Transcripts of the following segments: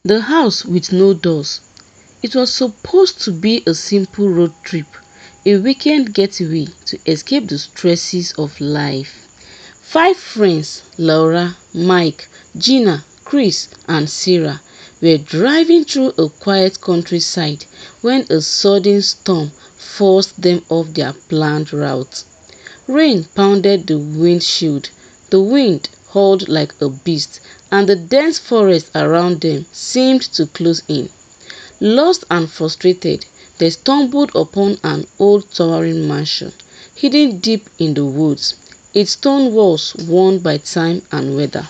The house with no doors. It was supposed to be a simple road trip, a weekend getaway to escape the stresses of life. Five friends, Laura, Mike, Gina, Chris, and Sarah, were driving through a quiet countryside when a sudden storm forced them off their planned route. Rain pounded the windshield, the wind howled like a beast, and the dense forest around them seemed to close in. Lost and frustrated, they stumbled upon an old towering mansion, hidden deep in the woods, its stone walls worn by time and weather.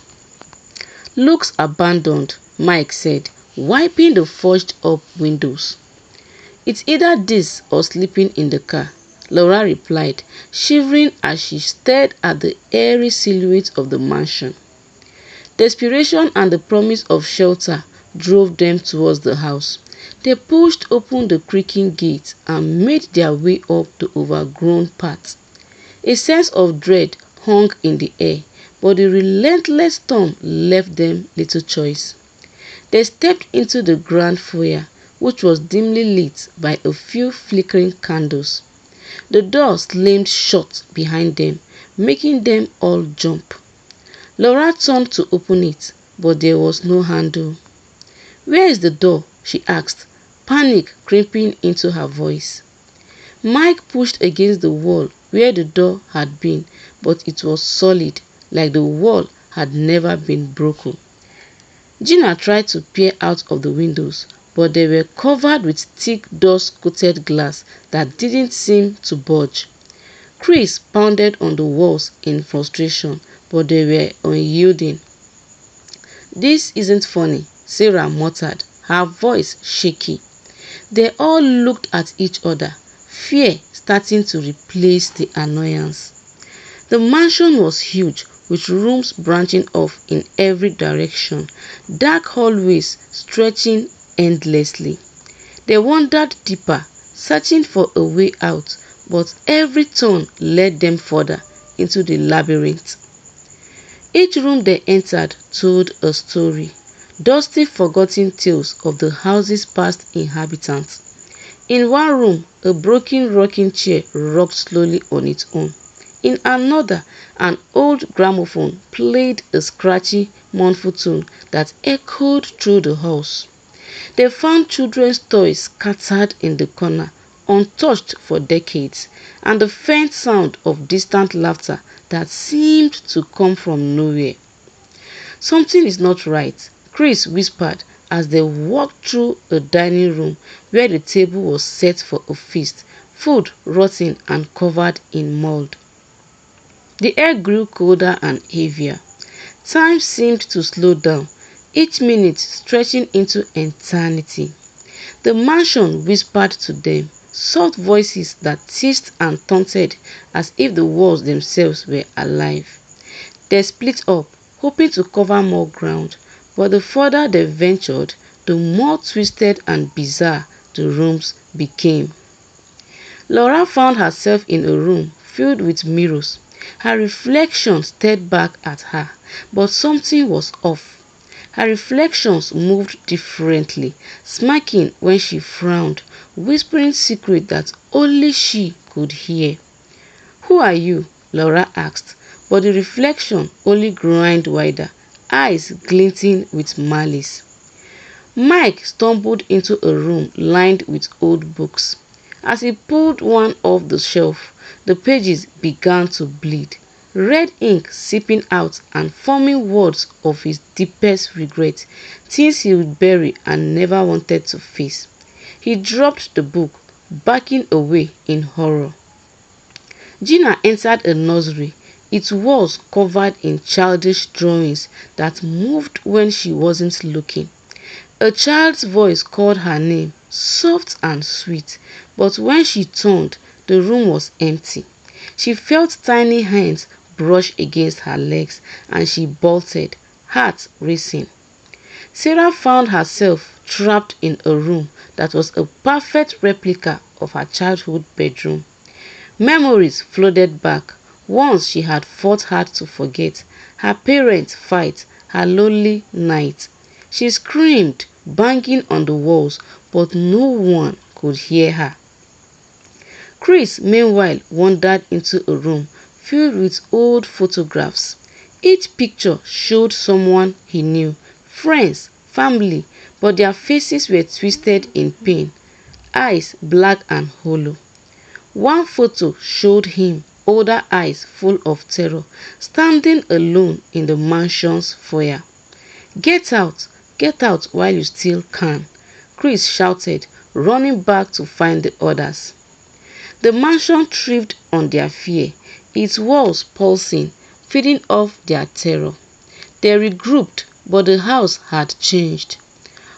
"Looks abandoned," Mike said, wiping the fogged-up windows. "It's either this or sleeping in the car," Laura replied, shivering as she stared at the eerie silhouette of the mansion. Desperation and the promise of shelter drove them towards the house. They pushed open the creaking gate and made their way up the overgrown path. A sense of dread hung in the air, but the relentless storm left them little choice. They stepped into the grand foyer, which was dimly lit by a few flickering candles. The door slammed shut behind them, making them all jump. Laura turned to open it, but there was no handle. "Where is the door?" she asked, panic creeping into her voice. Mike pushed against the wall where the door had been, but it was solid, like the wall had never been broken. Gina tried to peer out of the windows, but they were covered with thick dust-coated glass that didn't seem to budge. Chris pounded on the walls in frustration, but they were unyielding. "This isn't funny," Sarah muttered, her voice shaky. They all looked at each other, fear starting to replace the annoyance. The mansion was huge, with rooms branching off in every direction, dark hallways stretching endlessly. They wandered deeper, searching for a way out, but every turn led them further into the labyrinth. Each room they entered told a story, dusty forgotten tales of the house's past inhabitants. In one room, a broken rocking chair rocked slowly on its own. In another, an old gramophone played a scratchy, mournful tune that echoed through the house. They found children's toys scattered in the corner, untouched for decades, and the faint sound of distant laughter that seemed to come from nowhere. "Something is not right," Chris whispered as they walked through a dining room where the table was set for a feast, food rotting and covered in mold. The air grew colder and heavier. Time seemed to slow down, each minute stretching into eternity. The mansion whispered to them, soft voices that teased and taunted as if the walls themselves were alive. They split up, hoping to cover more ground, but the further they ventured, the more twisted and bizarre the rooms became. Laura found herself in a room filled with mirrors. Her reflection stared back at her, but something was off. Her reflections moved differently, smirking when she frowned, whispering secrets that only she could hear. "Who are you?" Laura asked, but the reflection only groaned wider, eyes glinting with malice. Mike stumbled into a room lined with old books. As he pulled one off the shelf, the pages began to bleed, red ink seeping out and forming words of his deepest regret, things he would bury and never wanted to face. He dropped the book, backing away in horror. Gina entered a nursery, its walls covered in childish drawings that moved when she wasn't looking. A child's voice called her name, soft and sweet, but when she turned, the room was empty. She felt tiny hands brush against her legs and she bolted, heart racing. Sarah found herself trapped in a room that was a perfect replica of her childhood bedroom. Memories flooded back, ones she had fought hard to forget, her parents' fight, her lonely night. She screamed, banging on the walls, but no one could hear her. Chris, meanwhile, wandered into a room filled with old photographs. Each picture showed someone he knew, friends, family, but their faces were twisted in pain, eyes black and hollow. One photo showed him, older eyes full of terror, standing alone in the mansion's foyer. Get out while you still can," Chris shouted, running back to find the others. The mansion thrived on their fear, its walls pulsing, feeding off their terror. They regrouped, but the house had changed.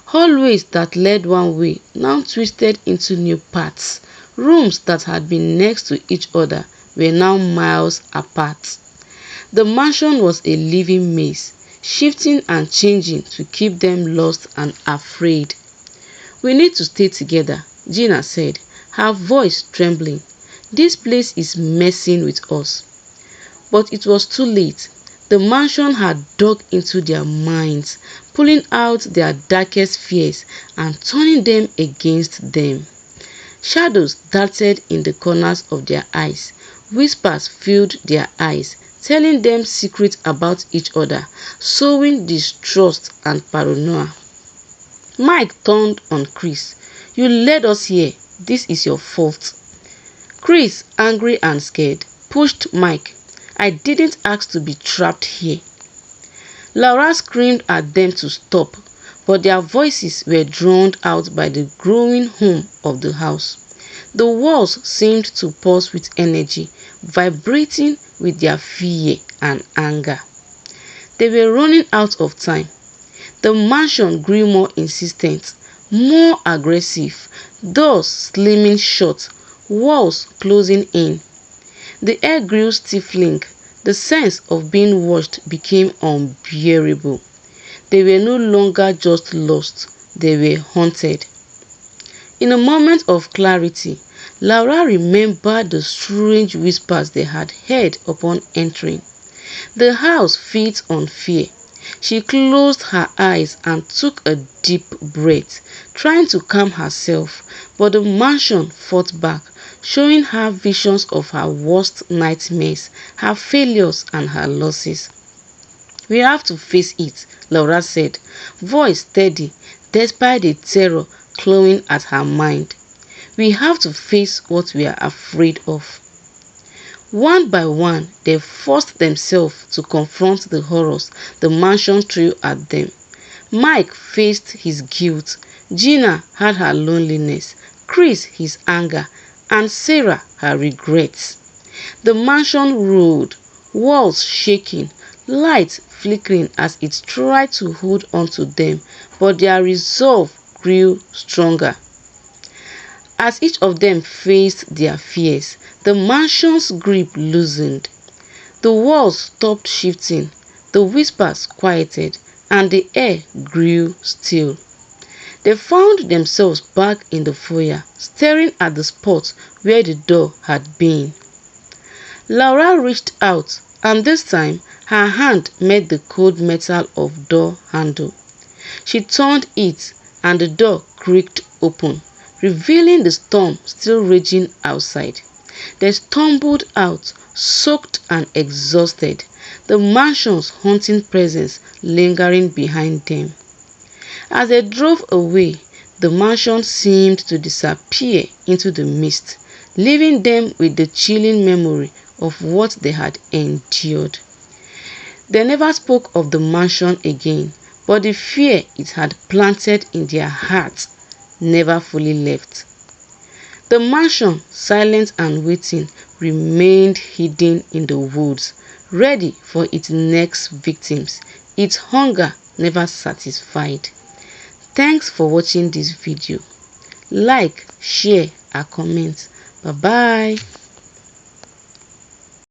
Hallways that led one way now twisted into new paths. Rooms that had been next to each other were now miles apart. The mansion was a living maze, shifting and changing to keep them lost and afraid. "We need to stay together," Gina said, her voice trembling. "This place is messing with us." But it was too late. The mansion had dug into their minds, pulling out their darkest fears and turning them against them. Shadows darted in the corners of their eyes. Whispers filled their eyes, telling them secrets about each other, sowing distrust and paranoia. Mike turned on Chris. "You led us here. This is your fault." Chris, angry and scared, pushed Mike. "I didn't ask to be trapped here." Laura screamed at them to stop, but their voices were drowned out by the growing hum of the house. The walls seemed to pulse with energy, vibrating with their fear and anger. They were running out of time. The mansion grew more insistent, more aggressive, doors slamming shut, walls closing in. The air grew stifling. The sense of being watched became unbearable. They were no longer just lost, they were haunted. In a moment of clarity, Laura remembered the strange whispers they had heard upon entering. The house feeds on fear. She closed her eyes and took a deep breath, trying to calm herself, but the mansion fought back, showing her visions of her worst nightmares, her failures and her losses. "We have to face it," Laura said, voice steady despite the terror clawing at her mind. "We have to face what we are afraid of." One by one, they forced themselves to confront the horrors the mansion threw at them. Mike faced his guilt, Gina had her loneliness, Chris his anger, and Sarah her regrets. The mansion roared, walls shaking, lights flickering as it tried to hold on to them, but their resolve grew stronger. As each of them faced their fears, the mansion's grip loosened. The walls stopped shifting, the whispers quieted, and the air grew still. They found themselves back in the foyer, staring at the spot where the door had been. Laura reached out, and this time her hand met the cold metal of door handle. She turned it, and the door creaked open, revealing the storm still raging outside. They stumbled out, soaked and exhausted, the mansion's haunting presence lingering behind them. As they drove away, the mansion seemed to disappear into the mist, leaving them with the chilling memory of what they had endured. They never spoke of the mansion again, but the fear it had planted in their hearts never fully left. The mansion, silent and waiting, remained hidden in the woods, ready for its next victims, its hunger never satisfied. Thanks for watching this video. Like, share and comment. Bye bye.